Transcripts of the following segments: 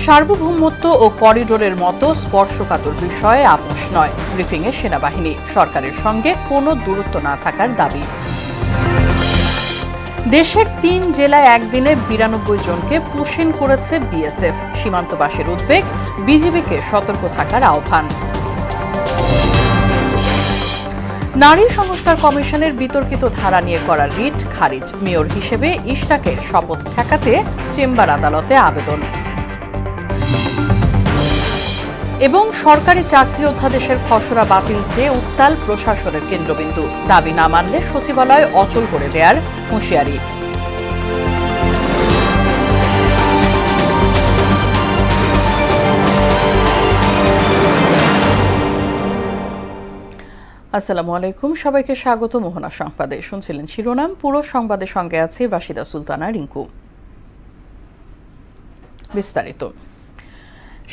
সার্বভৌমত্ব ও করিডোরের মতো স্পর্শকাতর বিষয়ে আপোষ নয়, ব্রিফিংয়ে সেনাবাহিনী। সরকারের সঙ্গে কোনো দূরত্ব না থাকার দাবি। দেশের ৩ জেলায় একদিনে ৯২ জনকে পুশিন করেছে বিএসএফ। সীমান্তবাসীর উদ্বেগ, বিজিবিকে সতর্ক থাকার আহ্বান। নারী সংস্কার কমিশনের বিতর্কিত ধারা নিয়ে করা রিট খারিজ। মেয়র হিসেবে ইশরাকের শপথ ঠেকাতে চেম্বার আদালতে আবেদন। এবং সরকারি চাকরি অধ্যাদেশের খসড়া বাতিল চেয়ে উত্তাল প্রশাসনের কেন্দ্রবিন্দু। দাবি না মানলে সচিবালয় অচল করে দেয়ার হুঁশিয়ারি। আসসালামু আলাইকুম, সবাইকে স্বাগত মোহনা সংবাদে। শুনছিলেন শিরোনাম, পুরো সংবাদের সঙ্গে আছে রাশিদা সুলতানা রিঙ্কু। বিস্তারিত।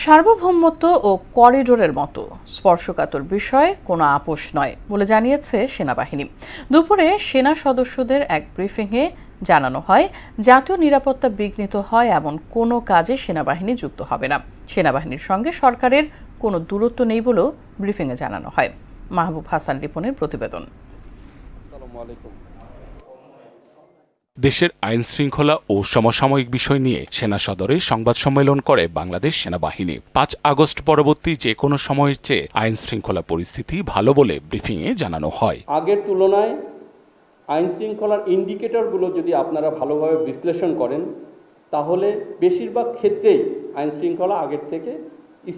সার্বভৌমত্ব ও করিডোরের মতো স্পর্শকাতর বিষয়ে কোনো আপোষ নয় বলে জানিয়েছে সেনাবাহিনী। দুপুরে সেনা সদস্যদের এক ব্রিফিংয়ে জানানো হয়, জাতীয় নিরাপত্তা বিঘ্নিত হয় এমন কোনো কাজে সেনাবাহিনী যুক্ত হবে না। সেনাবাহিনীর সঙ্গে সরকারের কোনো দূরত্ব নেই বলেও ব্রিফিংয়ে জানানো হয়। মাহবুব হাসান রিপনের প্রতিবেদন। দেশের আইন শৃঙ্খলা ও সমসাময়িক বিষয় নিয়ে সেনা সদরে সংবাদ সম্মেলন করে বাংলাদেশ সেনাবাহিনী। ৫ আগস্ট পরবর্তী যে কোনো সময়ের চেয়ে আইন শৃঙ্খলা পরিস্থিতি ভালো বলে ব্রিফিংয়ে জানানো হয়। আগের তুলনায় আইন শৃঙ্খলার ইন্ডিকেটরগুলো যদি আপনারা ভালোভাবে বিশ্লেষণ করেন, তাহলে বেশিরভাগ ক্ষেত্রেই আইন শৃঙ্খলা আগের থেকে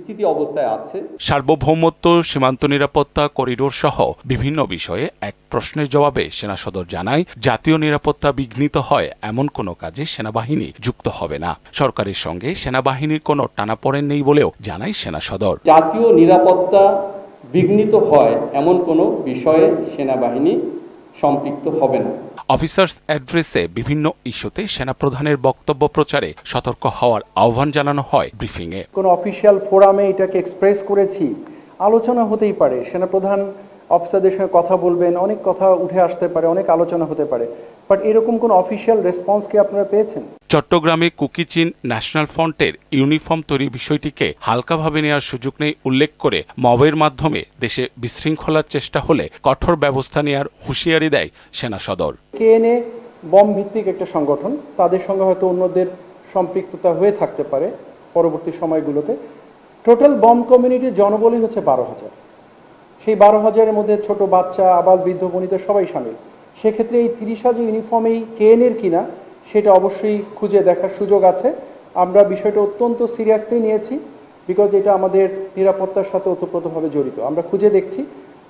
স্থিতি অবস্থায় আছে। সার্বভৌমত্ব, সীমান্ত নিরাপত্তা, করিডোর সহ বিভিন্ন বিষয়ে এক প্রশ্নের জবাবে সেনা সদর জানায়, জাতীয় নিরাপত্তা বিঘ্নিত হয় এমন কোনো কাজে সেনাবাহিনী যুক্ত হবে না। সরকারের সঙ্গে সেনাবাহিনীর কোনো টানাপোড়েন নেই বলেও জানায় সেনা সদর। জাতীয় নিরাপত্তা বিঘ্নিত হয় এমন কোনো বিষয়ে সেনাবাহিনী সম্পৃক্ত হবে না। অফিসার্স অ্যাড্রেসে বিভিন্ন ইস্যুতে সেনাপ্রধানের বক্তব্য প্রচারে সতর্ক হওয়ার আহ্বান জানানো হয় ব্রিফিংয়ে। কোনো অফিসিয়াল ফোরামে এটাকে এক্সপ্রেস করেছি, আলোচনা হতেই পারে, সেনাপ্রধান অফিসারদের সঙ্গে কথা বলবেন, অনেক কথা উঠে আসতে পারে, অনেক আলোচনা হতে পারে, বাট এরকম কোনো অফিসিয়াল রেসপন্স কি আপনারা পেয়েছেন? চট্টগ্রামে কুকিচিন ন্যাশনাল ফ্রন্টের ইউনিফর্ম তৈরি বিষয়টিকে হালকাভাবে নেওয়ার সুযোগ নেই উল্লেখ করে মবের মাধ্যমে দেশে বিশৃঙ্খলার চেষ্টা হলে কঠোর ব্যবস্থা নেওয়ার হুঁশিয়ারি দেয় সেনা সদর। কেএনএ বম ভিত্তিক একটা সংগঠন, তাদের সঙ্গে হয়তো অন্যদের সম্পৃক্ততা হয়ে থাকতে পারে পরবর্তী সময়গুলোতে। টোটাল বম কমিউনিটির জনবলই হচ্ছে 12,000। সেই 12,000-এর মধ্যে ছোট বাচ্চা, আবাল, বৃদ্ধ, বনিতা সবাই সামিল। সেক্ষেত্রে এই 30,000 ইউনিফর্মেই কেএনএর কিনা সেটা অবশ্যই খুঁজে দেখার সুযোগ আছে। আমরা বিষয়টা অত্যন্ত সিরিয়াসলি নিয়েছি, বিকজ এটা আমাদের নিরাপত্তার সাথে ওতপ্রোতভাবে জড়িত। আমরা খুঁজে দেখছি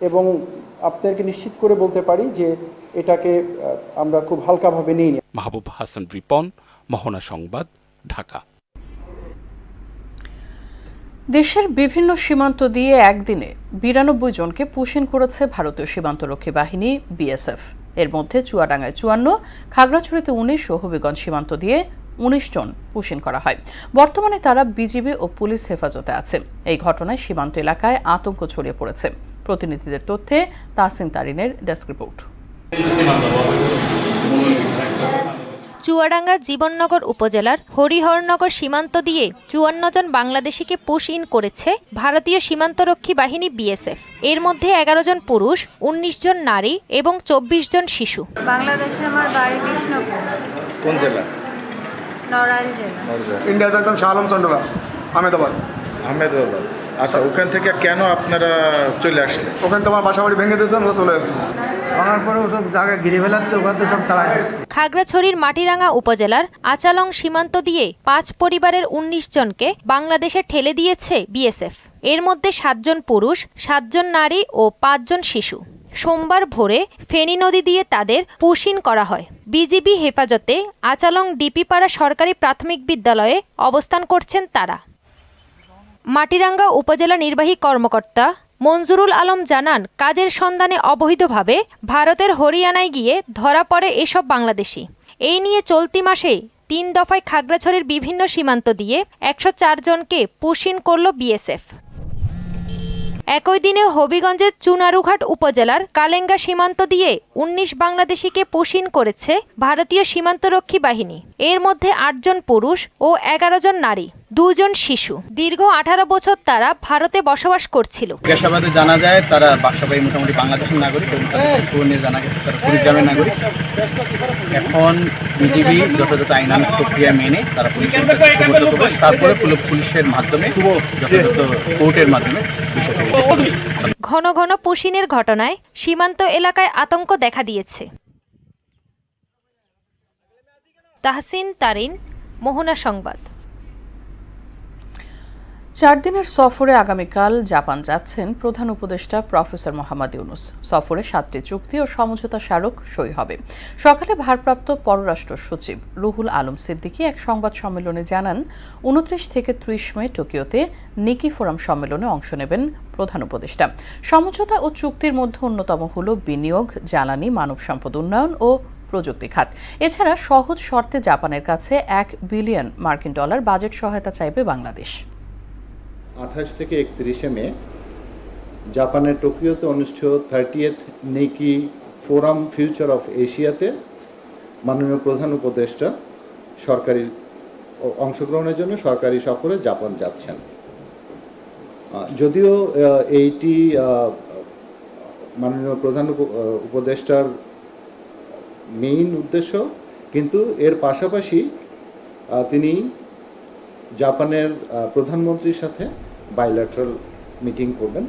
এবং আপনাদেরকে নিশ্চিত করে বলতে পারি যে এটাকে আমরা খুব হালকাভাবে নিই না। মাহবুব হাসান রিপন, মোহনা সংবাদ, ঢাকা। দেশের বিভিন্ন সীমান্ত দিয়ে একদিনে ৯২ জনকে পুশিন করেছে ভারতীয় সীমান্তরক্ষী বাহিনী বিএসএফ। এর মধ্যে চুয়াডাঙ্গায় ৫৪, খাগড়াছড়িতে ১৯ ও হবিগঞ্জ সীমান্ত দিয়ে ১৯ জন পুশিন করা হয়। বর্তমানে তারা বিজিবি ও পুলিশ হেফাজতে আছে। এই ঘটনায় সীমান্ত এলাকায় আতঙ্ক ছড়িয়ে পড়েছে। প্রতিনিধিদের তথ্যে তাহসিন তারিনের ডেস্ক রিপোর্ট। চুয়াডাঙ্গা জীবননগর উপজেলার হরিহরনগর সীমান্ত দিয়ে ৫৪ জন বাংলাদেশিকে পুশ ইন করেছে ভারতীয় সীমান্তরক্ষী বাহিনী বিএসএফ। এর মধ্যে ১১ জন পুরুষ, ১৯ জন নারী এবং ২৪ জন শিশু। বাংলাদেশে আমার বাড়ি বিষ্ণুপুর। কোন জেলা? নড়াইল জেলা। ইন্ডিয়াতে একদম শালম চন্দ্রবা, আহমেদাবাদ। আচ্ছা, ওখান থেকে কেন আপনারা চলে আসলেন? ওখানে তোমার বাসা বাড়ি ভেঙে দিয়েছে, আমরা চলে আসছি। ভাঙার পরে ওসব জায়গায় ঘিরে ফেলাচ্ছে, ওখান থেকে সব তাড়াই দিচ্ছে। খাগড়াছড়ির মাটিরাঙ্গা উপজেলার আচালং সীমান্ত দিয়ে ৫ পরিবারের ১৯ জনকে বাংলাদেশে ঠেলে দিয়েছে বিএসএফ। এর মধ্যে ৭ জন পুরুষ, ৭ জন নারী ও ৫ জন শিশু। সোমবার ভোরে ফেনী নদী দিয়ে তাদের পুশিন করা হয়। বিজিবি হেফাজতে আচালং ডিপিপাড়া সরকারি প্রাথমিক বিদ্যালয়ে অবস্থান করছেন তারা। মাটিরাঙ্গা উপজেলা নির্বাহী কর্মকর্তা মঞ্জুরুল আলম জানান, কাজের সন্ধানে অবৈধভাবে ভারতের হরিয়ানায় গিয়ে ধরা পড়ে এসব বাংলাদেশি। এই নিয়ে চলতি মাসে ৩ দফায় খাগড়াছড়ির বিভিন্ন সীমান্ত দিয়ে ১০৪ জনকে পুশিন করল বিএসএফ। একই দিনে হবিগঞ্জের চুনারুঘাট উপজেলার কালেঙ্গা সীমান্ত দিয়ে ১৯ বাংলাদেশিকে পুশিন করেছে ভারতীয় সীমান্তরক্ষী বাহিনী। এর মধ্যে ৮ জন পুরুষ ও ১১ জন নারী। দুজন শিশু। দীর্ঘ 18 বছর তারা ভারতে বসবাস করছিল। জিজ্ঞাসাবাদে জানা যায় তারা সবাই মোটামুটি বাংলাদেশের নাগরিক এবং তাদের জানা গেছে তারা কুড়িগ্রামের নাগরিক। এখন বিজিবি যথাযথ আইনানুগ প্রক্রিয়া মেনে তারা পুলিশের কাছে সুপর্দ করবে, তারপরে পুলিশের মাধ্যমে যথাযথ কোর্টের মাধ্যমে বিষয়টি। ঘন ঘন পুশিনের ঘটনায় সীমান্ত এলাকায় আতঙ্ক দেখা দিয়েছে। তাহসিন তারিন, মোহনা সংবাদ। 4 দিনের সফরে আগামীকাল জাপান যাচ্ছেন প্রধান উপদেষ্টা প্রফেসর মোহাম্মদ ইউনূস। সফরে 7টি চুক্তি ও সমঝোতা স্মারক সই হবে। সকালে ভারপ্রাপ্ত পররাষ্ট্র সচিব রুহুল আলম সিদ্দিকী এক সংবাদ সম্মেলনে জানান, 29 থেকে 30 মে টোকিওতে নিকি ফোরাম সম্মেলনে অংশ নেবেন প্রধান উপদেষ্টা। সমঝোতা ও চুক্তির মধ্যে অন্যতম হল বিনিয়োগ, জ্বালানি, মানব সম্পদ উন্নয়ন ও প্রযুক্তি খাত। এছাড়া সহজ শর্তে জাপানের কাছে $1 বিলিয়ন বাজেট সহায়তা চাইবে বাংলাদেশ। 28 থেকে 31 মে জাপানের টোকিওতে অনুষ্ঠিত 30th Nikki forum future of এশিয়াতে মাননীয় প্রধান উপদেষ্টা সরকারি অংশগ্রহণের জন্য সরকারি সফরে জাপান যাচ্ছেন। যদিও এইটি মাননীয় প্রধান উপদেষ্টার মেইন উদ্দেশ্য, কিন্তু এর পাশাপাশি তিনি জাপানের প্রধানমন্ত্রীর সাথে বাইল্যাটারাল মিটিং করবেন।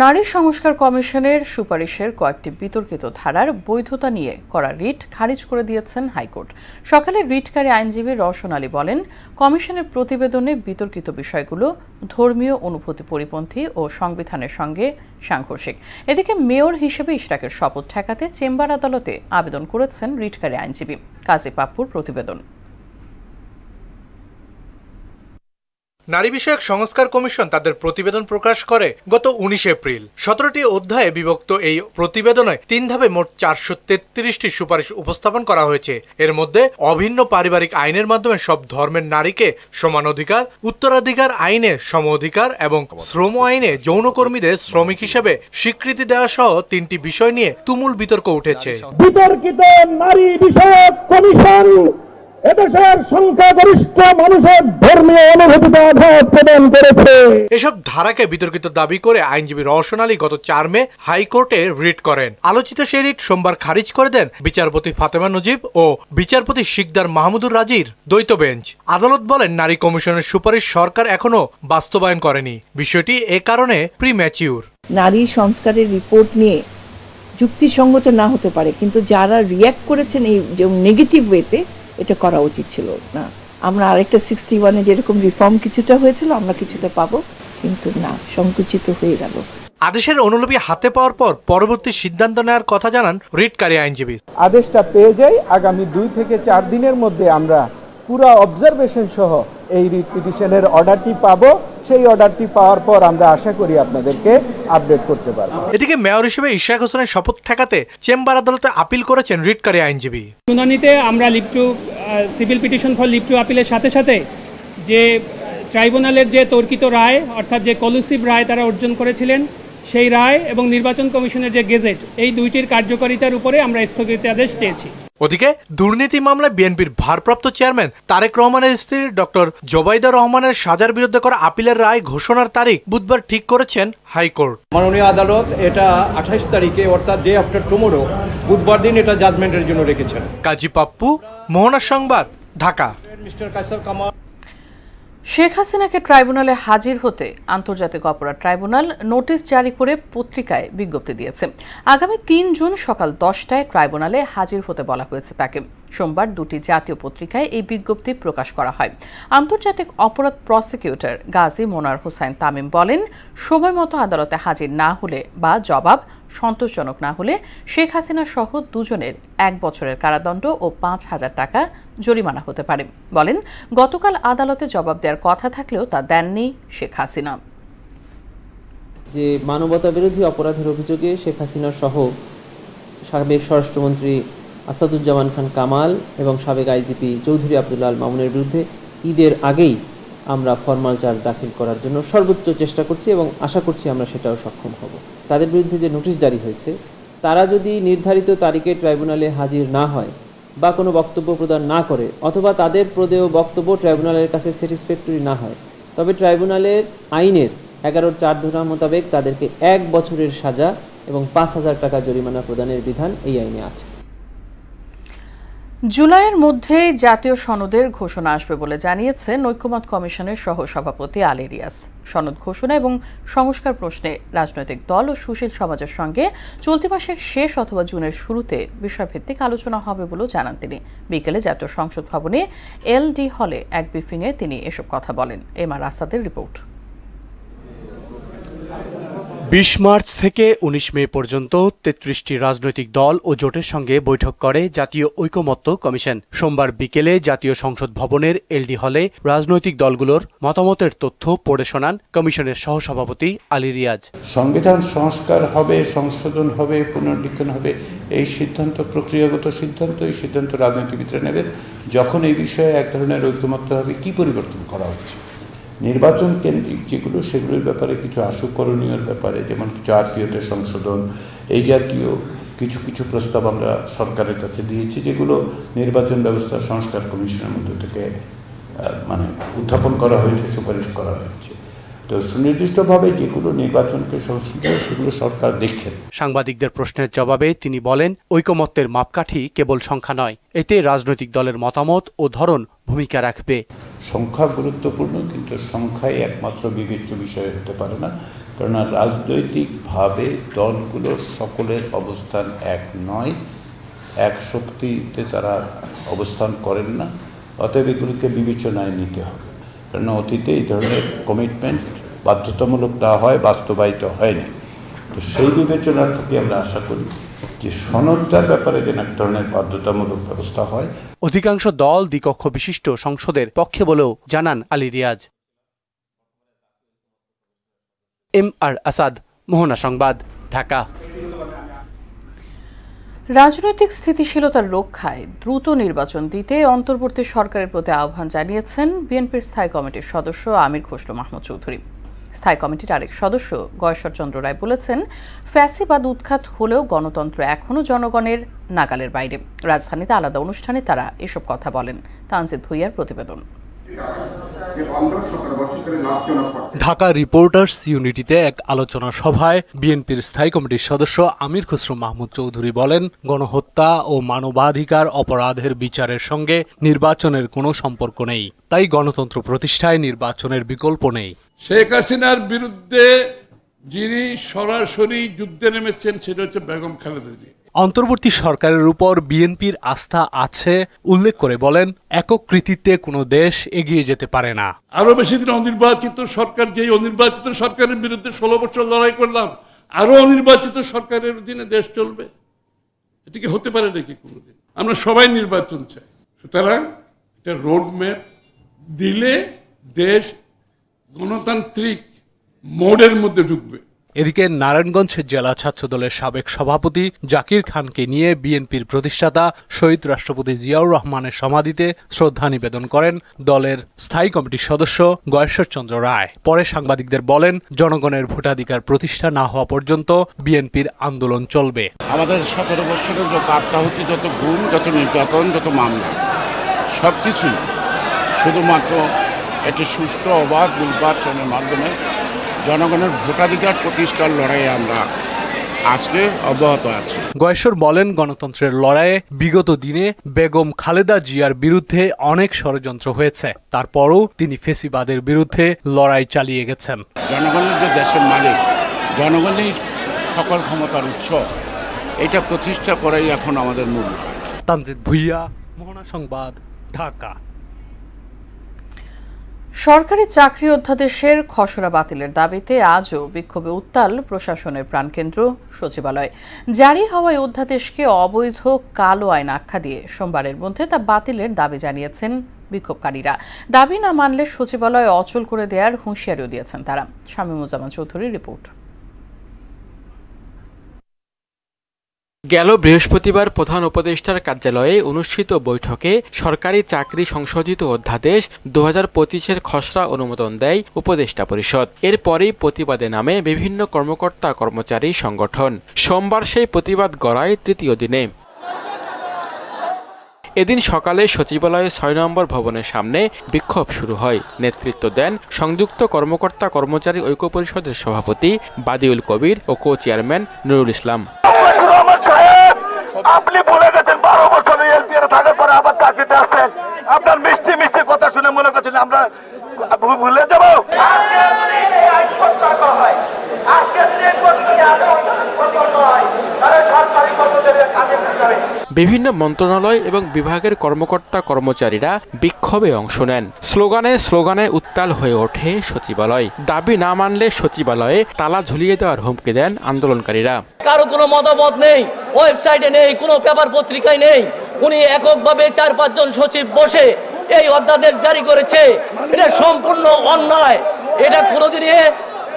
নারী সংস্কার কমিশনের সুপারিশের কয়েকটি বিতর্কিত ধারার বৈধতা নিয়ে করা রিট খারিজ করে দিয়েছেন হাইকোর্ট। সকালে রিটকারী আইনজীবী রওশন আলী বলেন, কমিশনের প্রতিবেদনে বিতর্কিত বিষয়গুলো ধর্মীয় অনুভূতি পরিপন্থী ও সংবিধানের সঙ্গে সাংঘর্ষিক। এদিকে মেয়র হিসেবে ইশরাকের শপথ ঠেকাতে চেম্বার আদালতে আবেদন করেছেন রিটকারী আইনজীবী। কাজী পাপ্পুর প্রতিবেদন। নারী বিষয়ক সংস্কার কমিশন তাদের প্রতিবেদন প্রকাশ করে গত 19 এপ্রিল। 17টি অধ্যায়ে বিভক্ত এই প্রতিবেদনে 3 ধাপে মোট 433টি সুপারিশ উপস্থাপন করা হয়েছে। এর মধ্যে অভিন্ন পারিবারিক আইনের মাধ্যমে সব ধর্মের নারীকে সমান অধিকার, উত্তরাধিকার আইনে সম অধিকার এবং শ্রম আইনে যৌনকর্মীদের শ্রমিক হিসেবে স্বীকৃতি দেওয়া সহ 3টি বিষয় নিয়ে তুমুল বিতর্ক উঠেছে। বিতর্কিত নারী বিষয়ক কমিশন এদেশের সংখ্যাগরিষ্ঠ মানুষের ধর্মীয় অনুভূতিতে আঘাত প্রদান করেছে। এসব ধারাকে বিতর্কিত দাবি করে আইনজীবী রওশন আলী গত 4 মে হাইকোর্টে রিট করেন। আলোচিত সেই রিট সোমবার খারিজ করে দেন বিচারপতি ফাতেমা নজিব ও বিচারপতি শিকদার মাহমুদুর রাজির দ্বৈত বেঞ্চ। আদালত বলেন, নারী কমিশনের সুপারিশ সরকার এখনো বাস্তবায়ন করেনি। বিষয়টি এ কারণে প্রিম্যাচিউর। নারী সংস্কারের রিপোর্ট নিয়ে যুক্তিসঙ্গত না হতে পারে, কিন্তু যারা রিয়্যাক্ট করেছেন এই যে নেগেটিভ ওয়েতে, এটা করা উচিত ছিল না। আমরা আরেকটা 61-এ যেরকম রিফর্ম কিছুটা হয়েছিল, আমরা কিছুটা পাবো, কিন্তু না, সংকুচিত হয়ে গেল। আদেশের অনুলিপি হাতে পাওয়ার পর পরবর্তী সিদ্ধান্ত নেওয়ার কথা জানান রিটকারী আইনজীবী। আদেশটা পেয়ে যাই, আগামী 2 থেকে 4 দিনের মধ্যে আমরা পুরো অবজারভেশন সহ এই রিট পিটিশনের অর্ডারটি পাবো। সেই অর্ডারটি পাওয়ার পর আমরা আশা করি আপনাদেরকে আপডেট করতে পারবো। এদিকে মেয়র হিসেবে ইশরাক হোসেনের শপথ ঠেকাতে চেম্বার আদালতে আপিল করেছেন রিটকারী আইনজীবী। শুনানিতে আমরা civil petition for leave to আপিলের সাথে সাথে যে ট্রাইব্যুনালের যে তর্কিত রায়, অর্থাৎ যে কলুসিভ রায় তারা অর্জন করেছিলেন, সেই রায় এবং নির্বাচন কমিশনের যে গেজেট, এই দুইটির কার্যকারিতার উপরে আমরা স্থগিতাদেশ চেয়েছি। ওদিকে দুর্নীতি মামলায় বিএনপির ভারপ্রাপ্ত চেয়ারম্যান তারেক রহমানের স্ত্রী ডক্টর জোবাইদা রহমানের সাজার বিরুদ্ধে করা আপিলের রায় ঘোষণার তারিখ বুধবার ঠিক করেছেন হাইকোর্ট। মাননীয় আদালত এটা 28 তারিখে, অর্থাৎ ডে আফটার টুমোরো, বুধবার দিন এটা জাজমেন্টের জন্য রেখেছেন। কাজী পাপ্পু, মোহনা সংবাদ, ঢাকা। মিস্টার কায়সার কামাল। শেখ হাসিনাকে ট্রাইব্যুনালে হাজির হতে আন্তর্জাতিক অপরাধ ট্রাইব্যুনাল নোটিশ জারি করে পত্রিকায় বিজ্ঞপ্তি দিয়েছে। আগামী 3 জুন সকাল 10টায় ট্রাইব্যুনালে হাজির হতে বলা হয়েছে তাকে। সোমবার 2টি জাতীয় পত্রিকায় এই বিজ্ঞপ্তি প্রকাশ করা হয়। আন্তর্জাতিক অপরাধ প্রসিকিউটর গাজী মোনার হোসাইন তামিম বলেন, সময়মতো আদালতে হাজির না হলে বা জবাব সন্তোষজনক না হলে শেখ হাসিনা সহ 2 জনের 1 বছরের কারাদণ্ড ও 5,000 টাকা জরিমানা হতে পারে। বলেন, গতকাল আদালতে জবাব দেওয়ার কথা থাকলেও তা দেননি শেখ হাসিনা। যে মানবতা বিরোধী অপরাধের অভিযোগে শেখ হাসিনা সহ সাবেক স্বরাষ্ট্রমন্ত্রী আসাদুজ্জামান খান কামাল এবং সাবেক আইজিপি চৌধুরী আব্দুল আল মামুনের বিরুদ্ধে ঈদের আগেই আমরা ফরমাল চার্জ দাখিল করার জন্য সর্বোচ্চ চেষ্টা করছি এবং আশা করছি আমরা সেটাও সক্ষম হব। তাদের বিরুদ্ধে যে নোটিশ জারি হয়েছে, তারা যদি নির্ধারিত তারিখে ট্রাইব্যুনালে হাজির না হয় বা কোনো বক্তব্য প্রদান না করে অথবা তাদের প্রদেয় বক্তব্য ট্রাইব্যুনালের কাছে স্যাটিসফ্যাক্টরি না হয়, তবে ট্রাইব্যুনালের আইনের 11(4) ধারা মোতাবেক তাদেরকে 1 বছরের সাজা এবং 5,000 টাকা জরিমানা প্রদানের বিধান এই আইনে আছে। জুলাইয়ের মধ্যেই জাতীয় সনদের ঘোষণা আসবে বলে জানিয়েছেন ঐক্যমত্য কমিশনের সহসভাপতি আলী রিয়াজ। সনদ ঘোষণা এবং সংস্কার প্রশ্নে রাজনৈতিক দল ও সুশীল সমাজের সঙ্গে চলতি মাসের শেষ অথবা জুনের শুরুতে বিষয়ভিত্তিক আলোচনা হবে বলেও জানান তিনি। বিকেলে জাতীয় সংসদ ভবনে LD হলে এক ব্রিফিংয়ে তিনি এসব কথা বলেন। এমআর আসাদের রিপোর্ট। 20 মার্চ থেকে 19 মে পর্যন্ত 33টি রাজনৈতিক দল ও জোটের সঙ্গে বৈঠক করে জাতীয় ঐকমত্য কমিশন। সোমবার বিকেলে জাতীয় সংসদ ভবনের LD হলে রাজনৈতিক দলগুলোর মতামতের তথ্য পড়ে শোনান কমিশনের সহসভাপতি আলী রিয়াজ। সংবিধান সংস্কার হবে, সংশোধন হবে, পুনর্লিখন হবে, এই সিদ্ধান্ত প্রক্রিয়াগত সিদ্ধান্ত, এই সিদ্ধান্ত রাজনীতিবিদরা নেবেন যখন এই বিষয়ে এক ধরনের ঐকমত্য হবে কি পরিবর্তন করা হচ্ছে। নির্বাচন কেন্দ্রিক যেগুলো সেগুলোর ব্যাপারে কিছু আশু করণীয় ব্যাপারে, যেমন কিছু RPO-তে সংশোধন, এই জাতীয় কিছু কিছু প্রস্তাব আমরা সরকারের কাছে দিয়েছি, যেগুলো নির্বাচন ব্যবস্থা সংস্কার কমিশনের মধ্য থেকে উত্থাপন করা হয়েছে, সুপারিশ করা হয়েছে। তো সুনির্দিষ্টভাবে যেগুলো নির্বাচনকে সংশ্লিষ্ট সেগুলো সরকার দেখছেন। সাংবাদিকদের প্রশ্নের জবাবে তিনি বলেন, ঐকমত্যের মাপকাঠি কেবল সংখ্যা নয়, এতে রাজনৈতিক দলের মতামত ও ধরন ভূমিকা রাখবে। সংখ্যা গুরুত্বপূর্ণ, কিন্তু সংখ্যাই একমাত্র বিবেচ্য বিষয় হতে পারে না, কেননা রাজনৈতিকভাবে দলগুলোর সকলের অবস্থান এক নয়, এক শক্তিতে তারা অবস্থান করেন না। অতএব এগুলিকে বিবেচনায় নিতে হবে, কেননা অতীতে এই ধরনের কমিটমেন্ট বাধ্যতামূলক না হয়, বাস্তবায়িত হয়নি। তো সেই বিবেচনার থেকে আমরা আশা করি যে সনদটার ব্যাপারে যেন এক ধরনের বাধ্যতামূলক ব্যবস্থা হয়। অধিকাংশ দল দ্বিকক্ষ বিশিষ্ট সংসদের পক্ষে বলেও জানান আলী রিয়াজ। MR আসাদ, মোহনা সংবাদ, ঢাকা। রাজনৈতিক স্থিতিশীলতার রক্ষায় দ্রুত নির্বাচন দিতে অন্তর্বর্তী সরকারের প্রতি আহ্বান জানিয়েছেন বিএনপির স্থায়ী কমিটির সদস্য আমির খসরু মাহমুদ চৌধুরী। স্থায়ী কমিটির আরেক সদস্য গয়েশ্বর চন্দ্র রায় বলেছেন, ফ্যাসিবাদ উৎখাত হলেও গণতন্ত্র এখনও জনগণের নাগালের বাইরে। রাজধানীতে আলাদা অনুষ্ঠানে তারা এসব কথা বলেন। তানজিদ ভুইয়ার প্রতিবেদন। ঢাকা রিপোর্টার্স ইউনিটিতে এক আলোচনা সভায় বিএনপির স্থায়ী কমিটির সদস্য আমির খসরু মাহমুদ চৌধুরী বলেন, গণহত্যা ও মানবাধিকার অপরাধের বিচারের সঙ্গে নির্বাচনের কোনো সম্পর্ক নেই, তাই গণতন্ত্র প্রতিষ্ঠায় নির্বাচনের বিকল্প নেই। শেখ হাসিনার বিরুদ্ধে যিনি সরাসরি যুদ্ধে নেমেছেন সেটা হচ্ছে বেগম খালেদা জিয়া। অন্তর্বর্তী সরকারের উপর বিএনপির আস্থা আছে উল্লেখ করে বলেন, একক কৃতিত্বে কোনো দেশ এগিয়ে যেতে পারে না। আরো বেশি দিন অনির্বাচিত সরকার, যেই অনির্বাচিত সরকারের বিরুদ্ধে 16 বছর লড়াই করলাম, আরো অনির্বাচিত সরকারের অধীনে দেশ চলবে? এটিকে হতে পারে নাকি কোনোদিন? আমরা সবাই নির্বাচন চাই। সুতরাং এটা রোডম্যাপ দিলে দেশ গণতান্ত্রিক মোডের মধ্যে ঢুকবে। এদিকে নারায়ণগঞ্জ জেলা ছাত্রদলের সাবেক সভাপতি জাকির খানকে নিয়ে বিএনপির প্রতিষ্ঠাতা শহীদ রাষ্ট্রপতি জিয়াউর রহমানের সমাধিতে শ্রদ্ধা নিবেদন করেন দলের স্থায়ী কমিটির সদস্য গয়েশ্বর চন্দ্র রায়। পরে সাংবাদিকদের বলেন, জনগণের ভোটাধিকার প্রতিষ্ঠা না হওয়া পর্যন্ত বিএনপির আন্দোলন চলবে। আমাদের 17 বছরের যত আত্মাহুতি, যত গুম, যত নির্যাতন, যত মামলা, সবকিছুই শুধুমাত্র একটি সুষ্ঠু অবাধ নির্বাচনের মাধ্যমে জনগণের ভোটাধিকার প্রতিষ্ঠার লড়াইয়ে আমরা আজকে অব্যাহত আছি। গয়েশ্বর বলেন, গণতন্ত্রের লড়াইয়ে বিগত দিনে বেগম খালেদা জিয়ার বিরুদ্ধে অনেক ষড়যন্ত্র হয়েছে, তারপরও তিনি ফেসিবাদের বিরুদ্ধে লড়াই চালিয়ে গেছেন। জনগণের যে দেশের মালিক, জনগণই সকল ক্ষমতার উৎস, এটা প্রতিষ্ঠা করাই এখন আমাদের মূল। তানজিদ ভুইয়া, মোহনা সংবাদ, ঢাকা। সরকারি চাকরি অধ্যাদেশের খসড়া বাতিলের দাবিতে আজও বিক্ষোভে উত্তাল প্রশাসনের প্রাণকেন্দ্র সচিবালয়। জারি হওয়ায় অধ্যাদেশকে অবৈধ কালো আইন আখ্যা দিয়ে সোমবারের মধ্যে তা বাতিলের দাবি জানিয়েছেন বিক্ষোভকারীরা। দাবি না মানলে সচিবালয় অচল করে দেওয়ার হুঁশিয়ারিও দিয়েছেন তারা। শামীমুজ্জামান চৌধুরীর রিপোর্ট। গেল বৃহস্পতিবার প্রধান উপদেষ্টার কার্যালয়ে অনুষ্ঠিত বৈঠকে সরকারি চাকরি সংশোধিত অধ্যাদেশ 2025-এর খসড়া অনুমোদন দেয় উপদেষ্টা পরিষদ। এরপরেই প্রতিবাদে নামে বিভিন্ন কর্মকর্তা কর্মচারী সংগঠন। সোমবার সেই প্রতিবাদ গড়ায় তৃতীয় দিনে। এদিন সকালে সচিবালয়ে ৬ নম্বর ভবনের সামনে বিক্ষোভ শুরু হয়। নেতৃত্ব দেন সংযুক্ত কর্মকর্তা কর্মচারী ঐক্য পরিষদের সভাপতি বাদিউল কবির ও কো চেয়ারম্যান নুরুল ইসলাম। আপনি বলে গেছেন 12 বছর এলপিআর থাকার পরে আবার চাকরিতে আসছেন, আপনার মিষ্টি মিষ্টি কথা শুনে মনে করছেন আমরা ভুলে যাব। বিভিন্ন মন্ত্রণালয় এবং বিভাগের কর্মকর্তা কর্মচারীরা বিক্ষোভে অংশ নেন। স্লোগানে উত্তাল হয়ে ওঠে সচিবালয়। দাবি না মানলে সচিবালয়ে তালা ঝুলিয়ে দেওয়ার হুমকি দেন আন্দোলনকারীরা। কারো কোনো মতামত নেই, ওয়েবসাইটে নেই, কোনো পেপার পত্রিকায় নেই। উনি এককভাবে 4-5 জন সচিব বসে এই অধ্যাদেশ জারি করেছে। এটা সম্পূর্ণ অন্যায়। এটা কোনোদিনই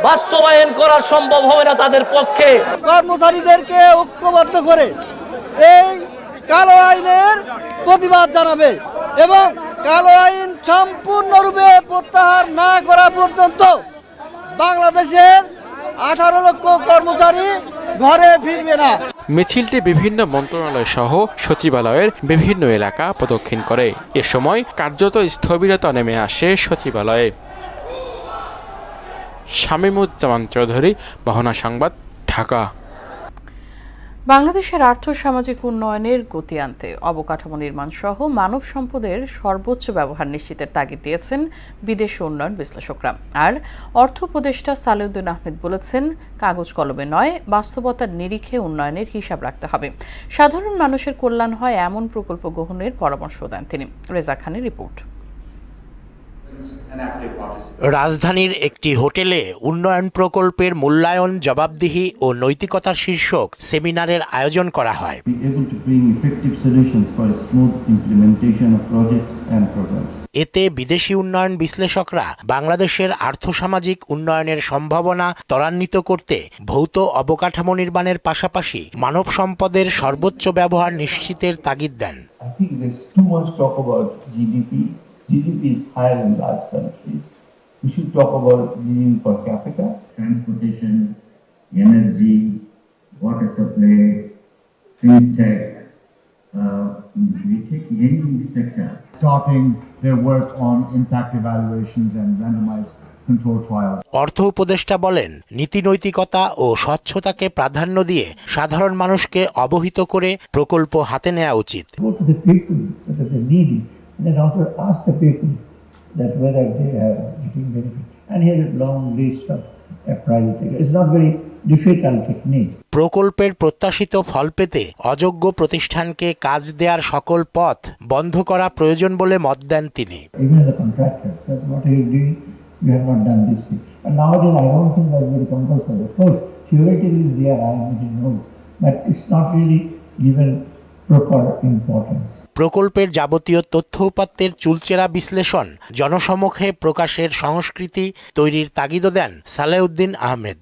বাস্তবায়ন করা সম্ভব হবে না তাদের পক্ষে। কর্মচারীদেরকে ঐক্যবদ্ধ করে এই কালো আইনের প্রতিবাদ জানাবে এবং কালো আইন সম্পূর্ণরূপে প্রত্যাহার না করা পর্যন্ত বাংলাদেশের 18 লক্ষ কর্মচারী ঘরে ফিরবে না। মিছিলটি বিভিন্ন মন্ত্রণালয় সহ সচিবালয়ের বিভিন্ন এলাকা প্রদক্ষিণ করে। এ সময় কার্যত স্থবিরতা নেমে আসে সচিবালয়ে। শামীমুজ্জামান চৌধুরী, বাহনা সংবাদ, ঢাকা। বাংলাদেশের আর্থ-সামাজিক উন্নয়নের গতি আনতে অবকাঠামো নির্মাণ সহ মানব সম্পদের সর্বোচ্চ ব্যবহার নিশ্চিতের তাগিদ দিয়েছেন বিদেশ উন্নয়ন বিশ্লেষকরা। আর অর্থ উপদেষ্টা সালেউদ্দিন আহমেদ বলেছেন, কাগজ কলমে নয়, বাস্তবতার নিরিখে উন্নয়নের হিসাব রাখতে হবে। সাধারণ মানুষের কল্যাণ হয় এমন প্রকল্প গ্রহণের পরামর্শ দেন তিনি। রেজা খানের রিপোর্ট। রাজধানীর একটি হোটেলে উন্নয়ন প্রকল্পের মূল্যায়ন, জবাবদিহি ও নৈতিকতার শীর্ষক সেমিনারের আয়োজন করা হয়। এতে বিদেশি উন্নয়ন বিশ্লেষকরা বাংলাদেশের আর্থসামাজিক উন্নয়নের সম্ভাবনা ত্বরান্বিত করতে ভৌত অবকাঠামো নির্মাণের পাশাপাশি মানব সম্পদের সর্বোচ্চ ব্যবহার নিশ্চিতের তাগিদ দেন। GDP is higher in large countries. We should talk about GDP per capita. Transportation, energy, water supply, fintech. We take any sector. Starting their work on impact evaluations and randomized control trials. অর্থ উপদেষ্টা বলেন, নীতি নৈতিকতা ও স্বচ্ছতাকে প্রাধান্য দিয়ে সাধারণ মানুষকে অবহিত করে প্রকল্প হাতে নেওয়া উচিত। And then also ask the people that whether they are getting benefit. And here's a long list of private. It's not very difficult technique. প্রকল্পের প্রত্যাশিত ফল পেতে অযোগ্য প্রতিষ্ঠানকে কাজ দেওয়ার সকল পথ বন্ধ করা প্রয়োজন বলে মত দেন তিনি। Even the contractor, that what are you doing? You have not done this thing. And nowadays I don't think that's very compulsory. Of course, theoretically there I didn't know, but it's not really given proper importance. প্রকল্পের যাবতীয় তথ্য উপাত্তের চুলচেরা বিশ্লেষণ জনসমক্ষে প্রকাশের সংস্কৃতি তৈরির তাগিদও দেন সালেউদ্দিন আহমেদ।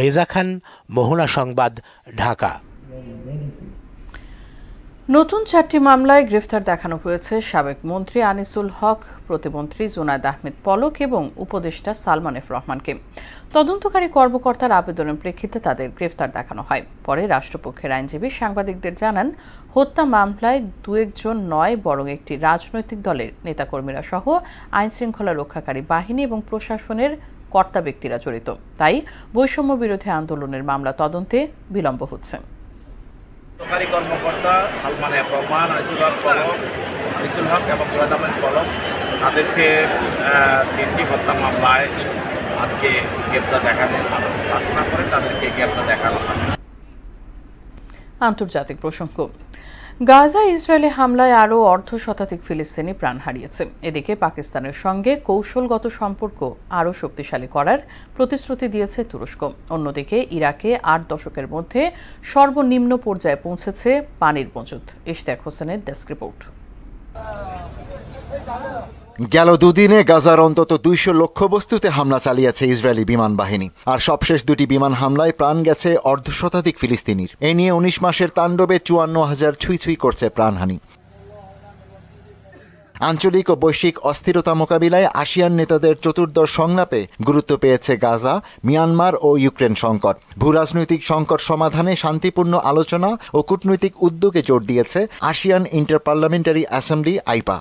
রেজা খান, মোহনা সংবাদ, ঢাকা। নতুন 4টি মামলায় গ্রেফতার দেখানো হয়েছে সাবেক মন্ত্রী আনিসুল হক, প্রতিমন্ত্রী জুনায়েদ আহমেদ পলক এবং উপদেষ্টা সালমান এফ রহমানকে। তদন্তকারী কর্মকর্তার আবেদনের প্রেক্ষিতে তাদের গ্রেফতার দেখানো হয়। পরে রাষ্ট্রপক্ষের আইনজীবী সাংবাদিকদের জানান, হত্যা মামলায় 2-1 জন নয়, বরং একটি রাজনৈতিক দলের নেতাকর্মীরা সহ আইনশৃঙ্খলা রক্ষাকারী বাহিনী এবং প্রশাসনের কর্তা ব্যক্তিরা জড়িত। তাই বৈষম্য বিরোধী আন্দোলনের মামলা তদন্তে বিলম্ব হচ্ছে। সরকারি কর্মকর্তা সালমান এফ রহমান, আনিসুল হক এবং জুনায়েদ আহমেদ পলক, তাদেরকে 3টি হত্যা মামলায় আজকে গ্রেপ্তার দেখানো ঘোষণা করে তাদেরকে গ্রেপ্তার দেখানো হয়। আন্তর্জাতিক প্রসঙ্গ। গাজা ইসরায়েলি হামলায় আরও অর্ধশতাধিক ফিলিস্তিনি প্রাণ হারিয়েছে। এদিকে পাকিস্তানের সঙ্গে কৌশলগত সম্পর্ক আরও শক্তিশালী করার প্রতিশ্রুতি দিয়েছে তুরস্ক। অন্যদিকে ইরাকে 8 দশকের মধ্যে সর্বনিম্ন পর্যায়ে পৌঁছেছে পানির মজুদ। ইশতিয়াক হোসেনের ডেস্ক রিপোর্ট। গেল দুদিনে গাজার অন্তত 200 লক্ষ্যবস্তুতে হামলা চালিয়েছে ইসরায়েলি বিমান বাহিনী। আর সবশেষ 2টি বিমান হামলায় প্রাণ গেছে অর্ধশতাধিক ফিলিস্তিনির। এ নিয়ে 19 মাসের তাণ্ডবে 54,000 ছুঁই করছে প্রাণহানি। আঞ্চলিক ও বৈশ্বিক অস্থিরতা মোকাবিলায় আসিয়ান নেতাদের চতুর্দশ সংলাপে গুরুত্ব পেয়েছে গাজা, মিয়ানমার ও ইউক্রেন সংকট। ভূরাজনৈতিক সংকট সমাধানে শান্তিপূর্ণ আলোচনা ও কূটনৈতিক উদ্যোগে জোর দিয়েছে আসিয়ান ইন্টার পার্লামেন্টারি অ্যাসেম্বলি আইপা।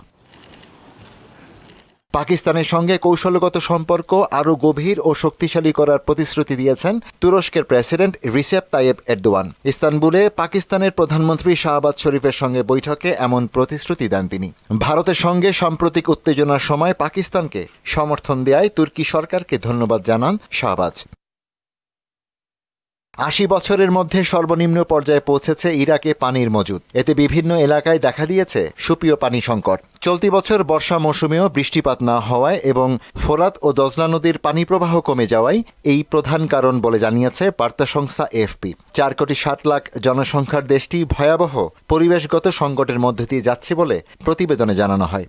পাকিস্তানের সঙ্গে কৌশলগত সম্পর্ক আরও গভীর ও শক্তিশালী করার প্রতিশ্রুতি দিয়েছেন তুরস্কের প্রেসিডেন্ট রিসেপ তাইয়েপ এরদোয়ান। ইস্তানবুলে পাকিস্তানের প্রধানমন্ত্রী শাহবাজ শরীফের সঙ্গে বৈঠকে এমন প্রতিশ্রুতি দেন তিনি। ভারতের সঙ্গে সাম্প্রতিক উত্তেজনার সময় পাকিস্তানকে সমর্থন দেয়ায় তুর্কি সরকারকে ধন্যবাদ জানান শাহবাজ। ৮০ বছরের মধ্যে সর্বনিম্ন পর্যায়ে পৌঁছেছে ইরাকে পানির মজুদ। এতে বিভিন্ন এলাকায় দেখা দিয়েছে সুপেয় পানি সংকট। চলতি বছর বর্ষা মৌসুমেও বৃষ্টিপাত না হওয়ায় এবং ফোরাত ও দজলা নদীর পানি প্রবাহ কমে যাওয়ায় এই প্রধান কারণ বলে জানিয়েছে বার্তা সংস্থা এএফপি। 4,60,00,000 জনসংখ্যার দেশটি ভয়াবহ পরিবেশগত সংকটের মধ্য দিয়ে যাচ্ছে বলে প্রতিবেদনে জানানো হয়।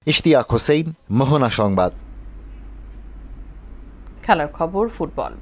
ইশতিয়াক হোসেন, মোহনা সংবাদ। খেলার খবর ফুটবল।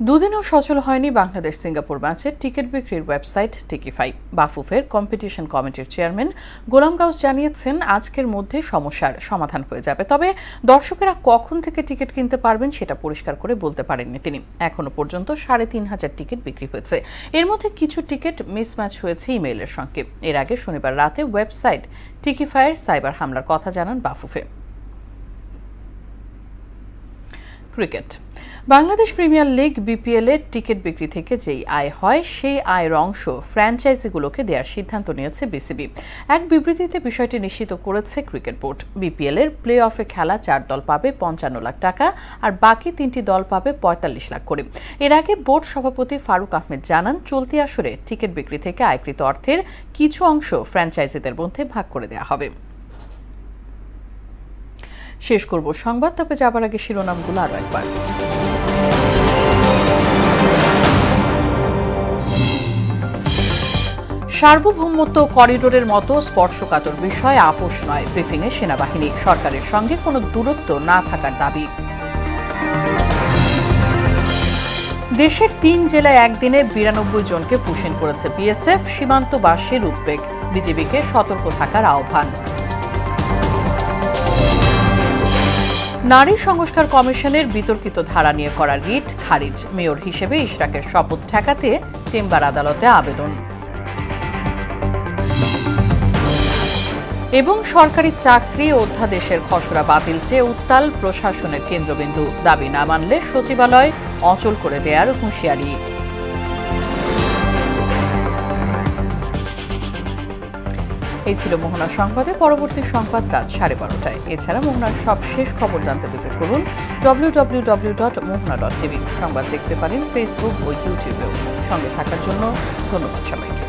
দুদিনও সচল হয়নি বাংলাদেশ সিঙ্গাপুর ম্যাচের টিকিট বিক্রির ওয়েবসাইট টিকিফাই। বাফুফের কম্পিটিশন কমিটির চেয়ারম্যান গোলাম গাউস জানিয়েছেন আজকের মধ্যে সমস্যার সমাধান হয়ে যাবে, তবে দর্শকেরা কখন থেকে টিকিট কিনতে পারবেন সেটা পরিষ্কার করে বলতে পারেননি তিনি। এখনো পর্যন্ত 3,500 টিকিট বিক্রি হয়েছে। এর মধ্যে কিছু টিকিট মিসম্যাচ হয়েছে ইমেইলের সঙ্গে। এর আগে শনিবার রাতে ওয়েবসাইট টিকিফাইয়ের সাইবার হামলার কথা জানান Bafufe. Cricket. Bangladesh premier league BPL এর টিকিট বিক্রি থেকে যেই আয় হয় সেই আয়ের অংশ ফ্র্যাঞ্চাইজিগুলোকে দেওয়ার সিদ্ধান্ত নিয়েছে বিসিবি। এক বিবৃতিতে বিষয়টি নিশ্চিত করেছে ক্রিকেট বোর্ড। বিপিএল এর প্লে অফে খেলা 4 দল পাবে 55 লাখ টাকা আর বাকি 3টি দল পাবে 45 লাখ করে। এর আগে বোর্ড সভাপতি ফারুক আহমেদ জানান চলতি আসরে টিকিট বিক্রি থেকে আয়কৃত অর্থের কিছু অংশ ফ্র্যাঞ্চাইজিদের মধ্যে ভাগ করে দেওয়া হবে। শেষ করব সংবাদ, তবে যাবার আগে শিরোনামগুলো আরো একবার। সার্বভৌমত্ব করিডোরের মতো স্পর্শকাতর বিষয় আপোষ নয়, ব্রিফিংয়ে সেনাবাহিনী। সরকারের সঙ্গে কোনো দূরত্ব না থাকার দাবি। দেশের 3 জেলায় একদিনে 92 জনকে পুষিন করেছে বিএসএফ। সীমান্তবাসীর উদ্বেগ, বিজিবিকে সতর্ক থাকার আহ্বান। নারী সংস্কার কমিশনের বিতর্কিত ধারা নিয়ে করা রিট খারিজ। মেয়র হিসেবে ইশরাকের শপথ ঠেকাতে চেম্বার আদালতে আবেদন। এবং সরকারি চাকরি অধ্যাদেশের খসড়া বাতিল চেয়ে উত্তাল প্রশাসনের কেন্দ্রবিন্দু। দাবি না মানলে সচিবালয় অচল করে দেওয়ার হুঁশিয়ারি। এই ছিল মোহনা সংবাদে। পরবর্তী সংবাদ রাত 12:30টায়। এছাড়া মোহনার সব শেষ খবর জানতে ভিজিট করুন www.mohna.tv। সংবাদ দেখতে পারেন ফেসবুক ও ইউটিউবেও। সঙ্গে থাকার জন্য ধন্যবাদ সবাইকে।